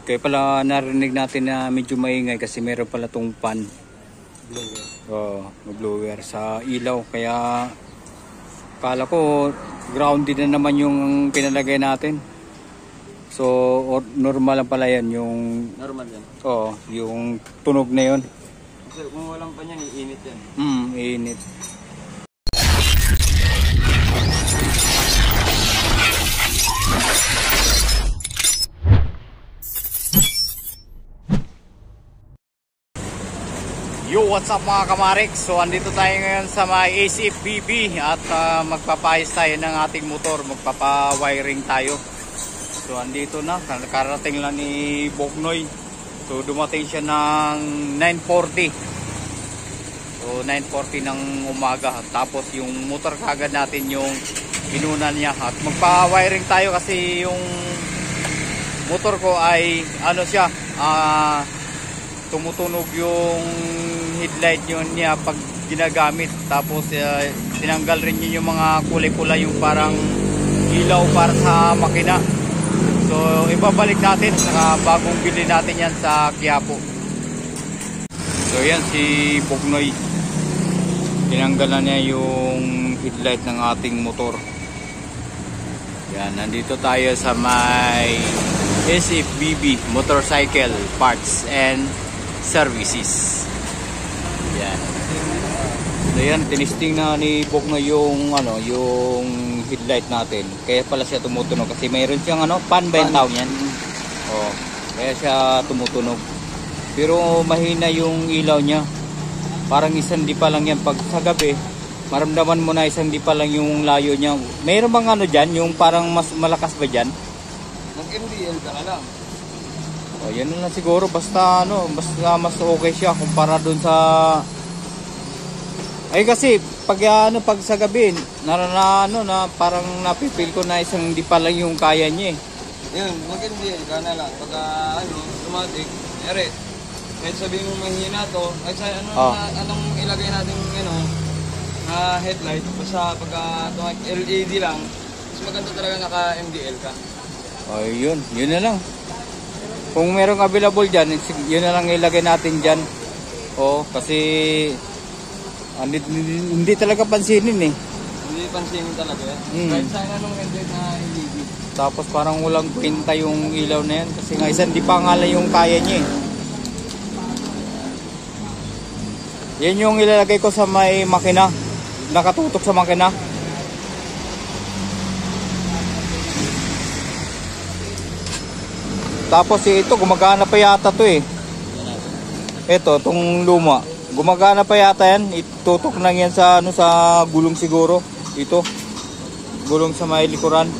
Kaya pala narinig natin na medyo maingay kasi meron pala tong pan. Blower. Blower sa ilaw. Kaya kala ko grounded na naman yung pinalagay natin. So normal lang pala yan yung... Normal yan? Oo, yung tunog na yun. Kasi kung walang pan yan, iinit yan. Iinit. Yo, what's up mga kamarik? So andito tayo ngayon sa may ACFBB at magpapayos tayo ng ating motor, magpapa-wiring tayo. So andito na, karating lang ni Boknoy. So dumating siya ng 9:40. So 9:40 ng umaga. Tapos yung motor kagad natin yung inunan niya. At magpa-wiring tayo kasi yung motor ko ay ano siya, tumutunog yung headlight yun niya pag ginagamit. Tapos tinanggal rin yun yung mga kulay-kulay, yung parang ilaw para sa makina. So ibabalik natin, saka bagong bili natin yan sa Quiapo. So yan si Boknoy, tinanggal na niya yung headlight ng ating motor. Yan, nandito tayo sa may ACFBB Motorcycle Parts and Services. Yan. So yan, tinisting na ni Boknoy yung yung headlight natin. Kaya pala siya tumutunog kasi mayroon siyang pan ba yung tawag yan? Oh, kaya siya tumutunog. Pero mahina yung ilaw niya. Parang isang dipa lang yan pag sa gabi. Maramdaman mo na isang dipa lang yung layo niya. Mayroon bang diyan, yung parang mas malakas ba diyan? Nag-MDL ka na lang. Oh, yan na lang siguro, basta mas okay siya kumpara doon sa... Ay kasi pag pag sa gabi na parang napipil ko na isang di pa lang yung kaya niya eh. Yun, mag-MDL ka na lang. Pagka automatic, ere. Kahit sabihin mo mahina to, kahit sa anong ilagay natin headlight, basta pagka LED lang, mas maganda talaga naka-MDL ka. Oh, yun na lang. Kung merong available dyan, yun na lang ilagay natin dyan. Oh, kasi hindi talaga pansinin eh. Hindi pansinin talaga yan. Kahit sa anong headlight na LED. Tapos parang walang kwenta yung ilaw na yan kasi nga isang di pa nga lang yung kaya niya eh. Yan yung ilalagay ko sa may makina, nakatutok sa makina. Tapos ito gumagana pa yata to eh. Ito, tong luma. Gumagana pa yata yan. Itutok lang yan sa sa gulong siguro. Ito. Gulong sa may likuran.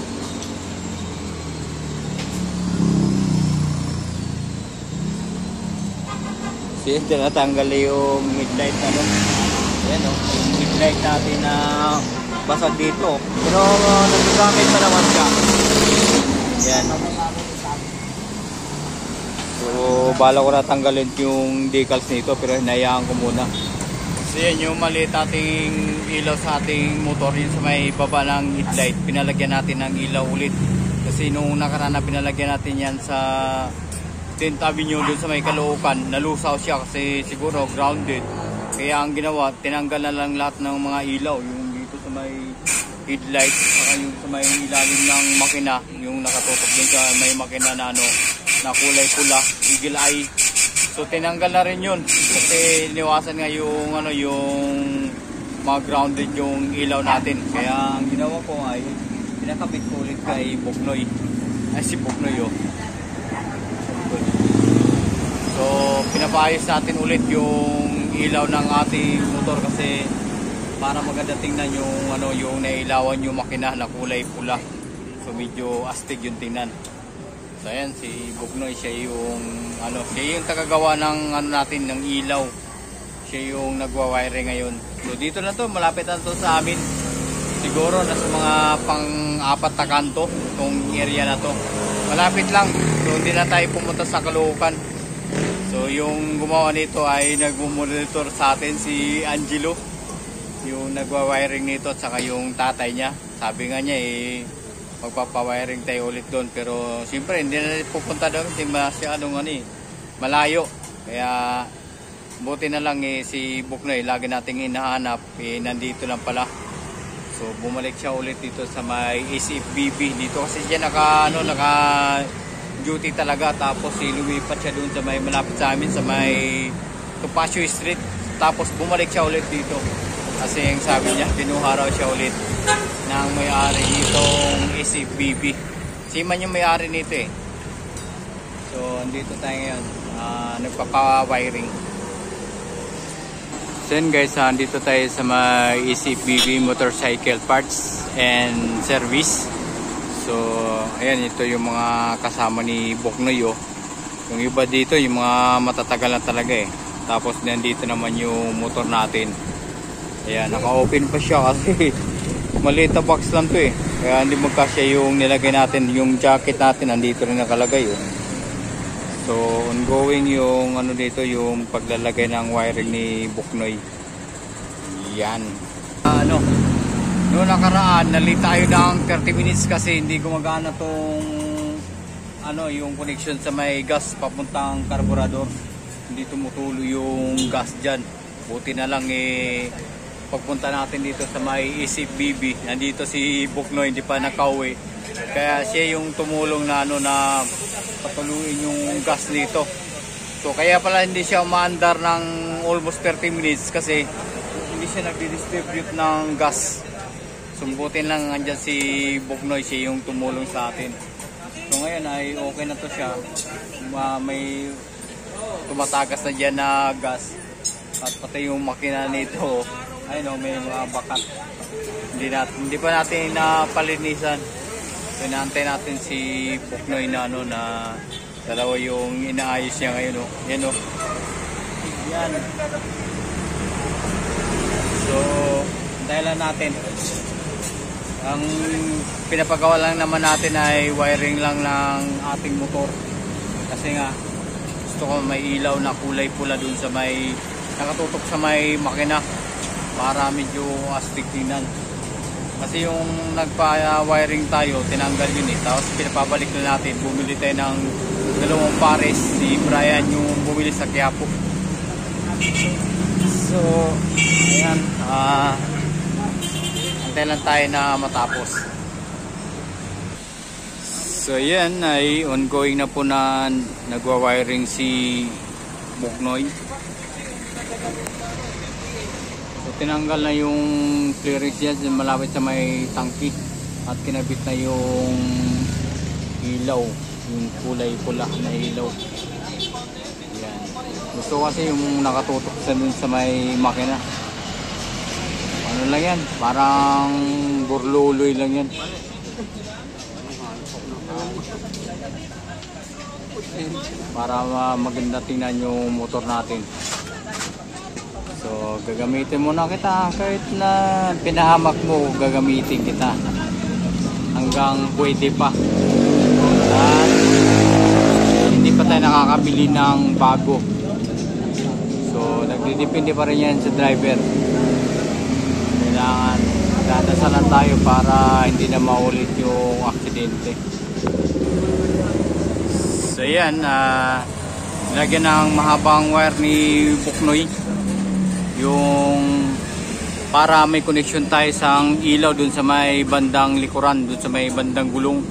Sige, tinatanggal yung headlight Yan yung headlight natin na basag dito. Pero nagagamit pa naman siya. Yan. So bala ko na tanggalin yung decals nito pero hinayaan ko muna. So yan yung maliit ating ilaw sa ating motor, yun sa may baba ng headlight. Pinalagyan natin ng ilaw ulit. Kasi nung nakaraan na pinalagyan natin yan sa 10th Avenue dun sa may Caloocan, nalusaw siya kasi siguro grounded. Kaya ang ginawa, tinanggal na lang lahat ng mga ilaw. Yung dito sa may headlight, saka yung sa may ilalim ng makina, yung nakatutok dun sa may makina na na kulay pula, eagle eye. So tinanggal na rin yun kasi iniwasan nga yung yung mga grounded yung ilaw natin. Kaya ang ginawa ko ay pinakabit ko ulit kay Boknoy. Ay si Boknoy So pinapaayos natin ulit yung ilaw ng ating motor kasi para maganda tingnan yung yung nailawan yung makina na kulay pula. So medyo astig yung tingnan. So ayan si Boknoy, siya yung siya yung tagagawa ng natin ng ilaw. Siya yung nagwa-wire ngayon. So dito na to, malapit na to sa amin. Siguro nasa mga pang-apat na kanto itong area na to. Malapit lang. So hindi na tayo pumunta sa Caloocan. So yung gumawa nito ay nagmo-monitor sa atin si Angelo. Yung nagwa-wiring nito at saka yung tatay niya. Sabi nga niya magpapawiring tayo ulit doon. Pero siyempre hindi na pupunta doon kasi masyadong malayo. Kaya buti na lang si Buknoy, lagi nating hinahanap, nandito lang pala. So bumalik siya ulit dito sa may SFBB. Dito kasi siya naka duty talaga. Tapos lumipat siya doon sa may malapit sa amin, sa may Topacio Street. Tapos bumalik siya ulit dito. Kasi yung sabi niya, binuha raw siya ulit ng may-ari nitong SFBB. Si man yung may-ari nito eh. So andito tayo ngayon, nagpapa-wiring. So yun guys, andito tayo sa may SFBB Motorcycle Parts and Service. So ayan, ito yung mga kasama ni Buknoy. Yung iba dito, yung mga matatagal na talaga eh. Tapos nandito naman yung motor natin. Ayan, naka-open pa siya kasi maliit na box lang to eh. Kaya hindi magkasya yung nilagay natin. Yung jacket natin nandito rin nakalagay oh. So ongoing yung dito, yung paglalagay ng wiring ni Buknoy. Yan. Noong nakaraan nalate tayo ng 30 minutes kasi hindi gumagana tong yung connection sa may gas papuntang karburador. Hindi tumutulo yung gas dyan. Buti na lang pagpunta natin dito sa may SFBB, nandito si Buknoy, hindi pa nakauwi. Kaya siya yung tumulong na na patuluin yung gas dito. So kaya pala hindi siya umaandar ng almost 30 minutes kasi hindi siya nagdi-distribute ng gas. Sumbutin lang andyan si Buknoy, siya yung tumulong sa atin. So ngayon ay okay na to siya. May tumatagas na dyan na gas. At pati yung makina nito, may mga bakat. Hindi pa natin napalinisan. Pinantay natin si Buknoy na dalawa yung inaayos niya ngayon Yan Yan. So, dahilan natin. Ang pinapagawa lang naman natin ay wiring lang ng ating motor. Kasi nga, gusto ko may ilaw na kulay pula dun sa may nakatutok sa may makina para medyo astig tingnan. Kasi yung nagpa-wiring tayo, tinanggal yun tapos pinapabalik na natin. Bumili tayo ng 2 pares. Si Brian yung bumili sa Quiapo. So ayan, antay lang tayo na matapos. So yan ay ongoing na po na nagwa-wiring si Buknoy. So tinanggal na yung clearance dyan malapit sa may tangki at kinabit na yung ilaw, yung kulay pula na ilaw. Yan. Gusto kasi yung nakatutok sa may makina. Ano lang yan, parang burluloy lang yan. Para maganda tingnan yung motor natin. So gagamitin muna kita, kahit na pinahamak mo, gagamitin kita hanggang pwede pa. At hindi pa tayo nakakabili ng bago. So nagdidepende pa rin yan sa driver. Kailangan dadasalan tayo para hindi na maulit yung aksidente. So yan, nilagyan ng mahabang wire ni Buknoy yung para may connection tayo sa ilaw dun sa may bandang likuran, dun sa may bandang gulong.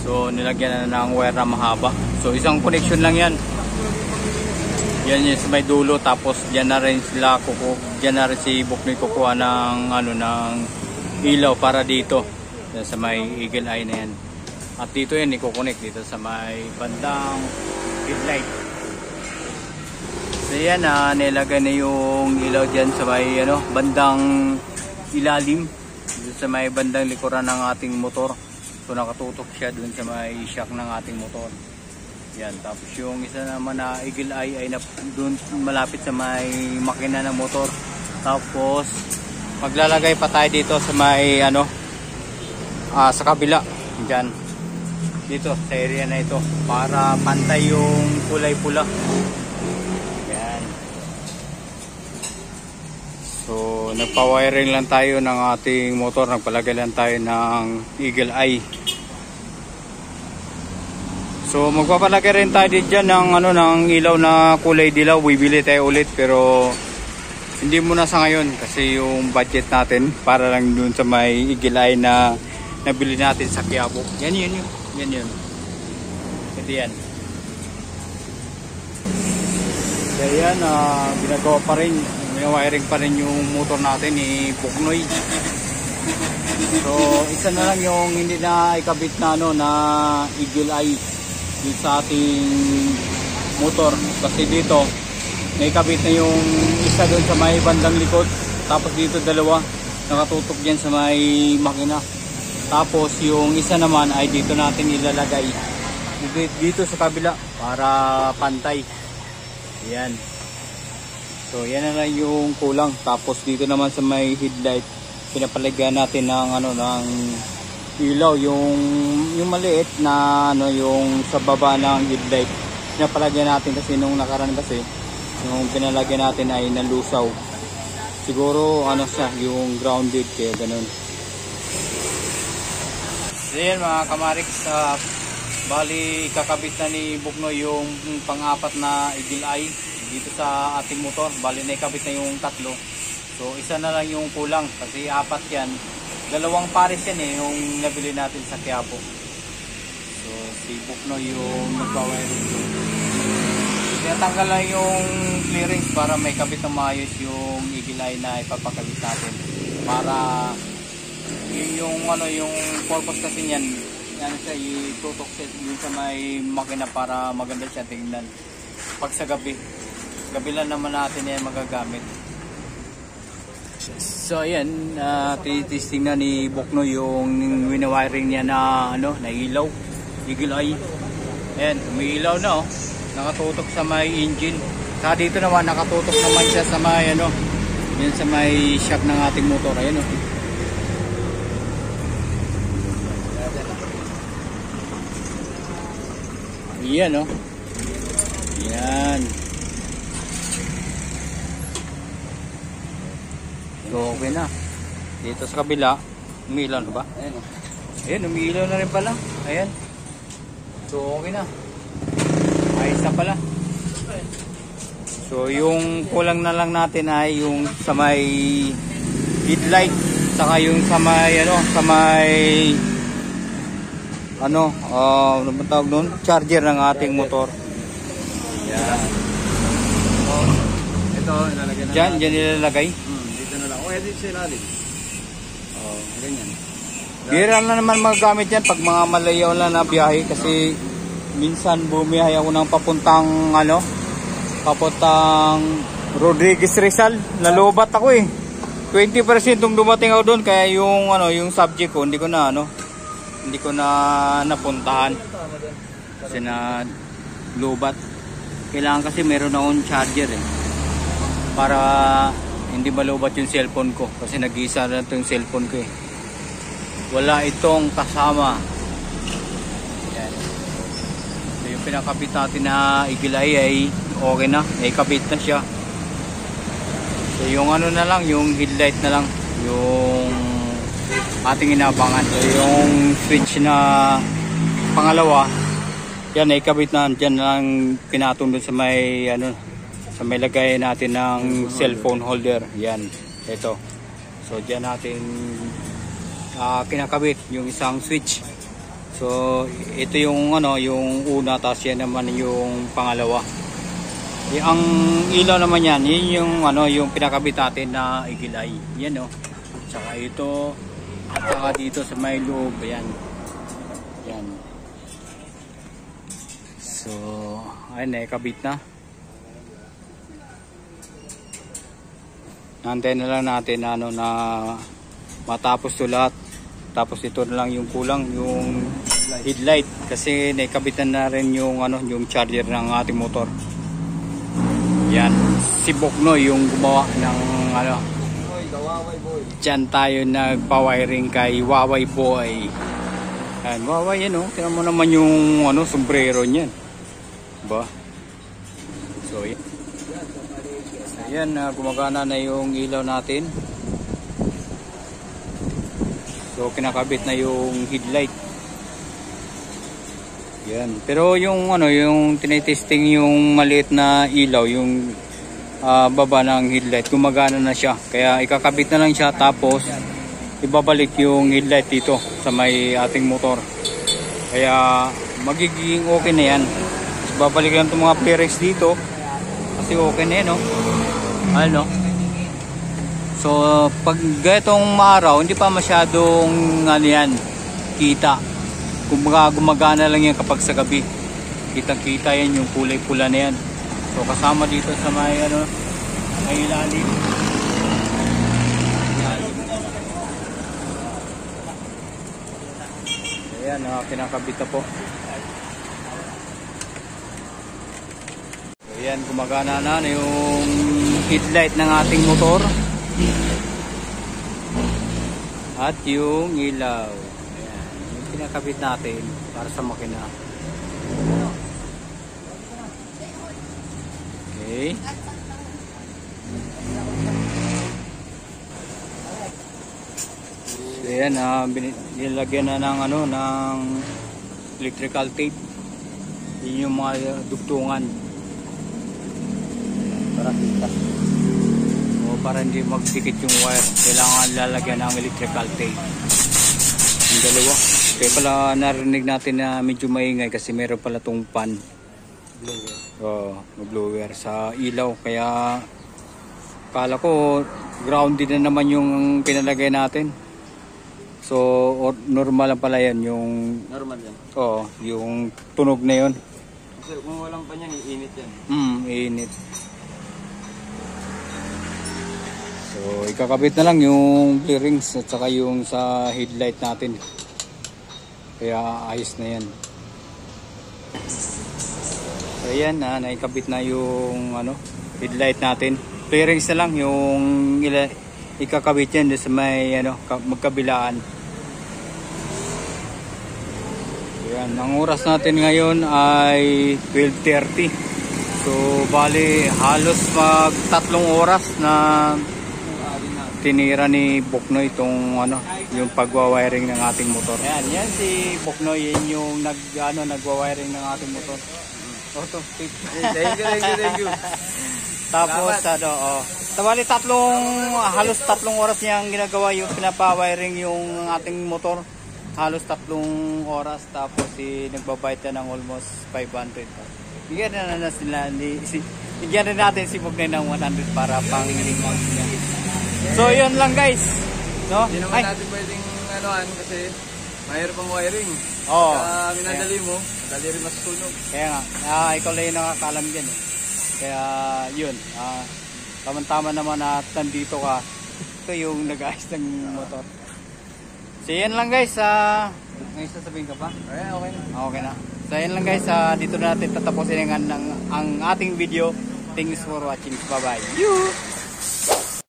So nilagyan na ng wire na mahaba. So isang connection lang yan. Yan yung sa may dulo, tapos diyan na rin sila diyan na rin si Buknoy kukuha ng ng ilaw para dito sa may eagle eye na yan. At dito yan i-connect dito sa may bandang headlight. So yan, nilagay na yung ilaw dyan sa may bandang ilalim, dito sa may bandang likuran ng ating motor. So nakatutok siya dun sa may shock ng ating motor. Yan, tapos yung isa naman na eagle eye ay dun malapit sa may makina ng motor. Tapos maglalagay pa tayo dito sa may sa kabila dyan, dito sa area na ito, para pantay yung kulay pula. Yan. So nagpa-wiring lang tayo ng ating motor, nagpalagay lang tayo ng Eagle Eye. So magpapalagay rin tayo dyan ng ng ilaw na kulay dilaw. Bibili tayo ulit pero hindi muna sa ngayon kasi yung budget natin para lang dun sa may Eagle Eye na nabili natin sa Quiapo. Yan yun. Ito yan. Kaya yan, ginagawa pa rin, wiring pa rin yung motor natin ni Buknoy. So isa na lang yung hindi na ikabit na na Eagle Eye dito sa ating motor, kasi dito naikabit na yung isa doon sa may bandang likod, tapos dito dalawa nakatutok dyan sa may makina, tapos yung isa naman ay dito natin ilalagay dito sa kabila para pantay. Yan. So yan na lang yung kulang. Tapos dito naman sa may headlight pinapalagyan natin ng ng ilaw, yung maliit na yung sa baba ng headlight. Pinapalagyan natin kasi nung nakaraan kasi yung pinalagyan natin ay nalusaw. Siguro siya yung grounded kaya ganun. So yan mga kamariks, bali kakabit na ni Buknoy yung pang-apat na Eagle Eye dito sa ating motor. Bali na ikabit na yung tatlo. So isa na lang yung kulang kasi apat yan. Dalawang pares yan yung nabili natin sa Quiapo. So si Buknoy yung nagpa-wiring. Tinatanggal lang yung clearings para may kabit na maayos yung Eagle Eye na ipapakabit natin. Para yung purpose kasi niyan, yan siya, itutok yun sa may makina para maganda siya tingnan pag sa gabi lang naman natin yan magagamit. So ayan, titisting na ni Buknoy yung winawiring niya na na ilaw, Eagle Eye. Ayan, may ilaw na nakatutok sa may engine. Saka dito naman nakatutok naman siya sa may yan sa may shock ng ating motor. Ayan Yan Yan. So okay na. Dito sa kabila, umiilaw na ba? Ayan, umiilaw na rin pala. Ayan. So okay na. Ayos na pala. So yung kulang na lang natin ay yung sa may headlight, saka yung sa may sa may ano ba tawag doon? Charger ng ating motor. Yan. Ito, ilalagay na. Diyan nilalagay. Dito na lang. Dito sa ilalim. Ganyan. Bira na naman magagamit yan pag mga malayaw lang na biyahe kasi minsan bumiyahe ako ng papuntang Rodriguez Rizal. Nalubat ako 20% nung dumating ako doon, kaya yung yung subject ko hindi ko na napuntahan kasi na lubat. Kailangan kasi meron akong charger para hindi malubat yung cellphone ko kasi nag-iisa na ito yung cellphone ko wala itong kasama. Yan. So yung pinakabit natin na Eagle Eye ay okay na, naikabit na siya. So yung na lang, yung headlight na lang yung ating inabangan. So yung switch na pangalawa, yan naikabit na, dyan lang pinatong dun sa may sa may lagay natin ng cellphone holder. Yan, ito. So dyan natin kinakabit yung isang switch. So ito yung yung una, tapos yan naman yung pangalawa. Ang ilaw naman yan, yun yung pinakabit natin na Eagle Eye. Yan Tsaka ito, at saka dito sa may loob, yan. So ayun, nakikabit na. Nantayin na lang natin na matapos to lahat. Tapos ito na lang yung kulang, yung headlight, kasi naikabitan na rin yung yung charger ng ating motor. Yan, si Buknoy yung gumawa ng Waway boy. Diyan tayo nagpa-wiring kay Waway Boy. Yan, Waway tingnan mo naman yung sombrero niyan. Ba? So yan. Ayan, gumagana na yung ilaw natin. So kinakabit na yung headlight. Yan. Pero yung ano, yung tinitesting yung maliit na ilaw, yung baba ng headlight, gumagana na siya. Kaya ikakabit na lang siya, tapos ibabalik yung headlight dito sa may ating motor. Kaya magiging okay na yan. Babalik lang itong mga bearings dito kasi okay na yan, no? Ano? So pag ganitong araw, hindi pa masyadong ano yan, kita. Kumbaga gumagana lang yan kapag sa gabi. Kitang kita yan yung kulay pula na yan. So kasama dito sa may ano, may ilalim. Ayan, kinakabit na po. So, ayan, gumagana na yung headlight ng ating motor. At yung ilaw. Ayan, yung kinakabit natin para sa makina. Okay. So, ayan, nilagyan na ng ano, ng electrical tape. Yun yung mga dugtungan para kita. O para hindi magdikit yung wire, kailangan lalagyan ng electrical tape. Yung dalawa. Kaya pala narinig natin na medyo maingay kasi meron pala tong pan. Blower sa ilaw. Kaya kala ko grounded na naman yung pinalagay natin. So normal lang pala yan yung Normal yan. Yung tunog na yun. Kasi kung walang pa yan, iinit yan. Iinit. So ikakabit na lang yung bearings at saka yung sa headlight natin. Kaya ayos na yan. So ayan, naikabit na yung ano, headlight natin. Bearings na lang yung ikakabit yan sa may ano, magkabilaan. Ayan, ang oras natin ngayon ay 12:30. So bali halos mag 3 oras na tinira ni Boknoy itong ano, yung pagwa-wiring ng ating motor. Ayan, yan si Boknoy, yan yung nagwa-wiring ng ating motor. Thank you. Tapos bali halos 3 oras niyang ginagawa yung pinapawiring yung ating motor. Halos 3 oras, tapos nagbabayad siya ng almost 500. Bigyan rin natin si Boknoy ng 100 para pang limang niya. So yun lang guys, no? Hindi naman natin pwedeng anoan kasi mayroon pang wiring. Minadali mo, dali rin masusunog. Kaya nga, ikaw lang yung nakakalam dyan eh. Kaya yun, tama-tama naman at nandito ka. Ito yung nag-ayos ng motor. So yan lang guys, may sasabihin ka pa? Okay na. Okay na. So yan lang guys, dito na natin tatapusin ang ating video. Thanks for watching. Bye bye.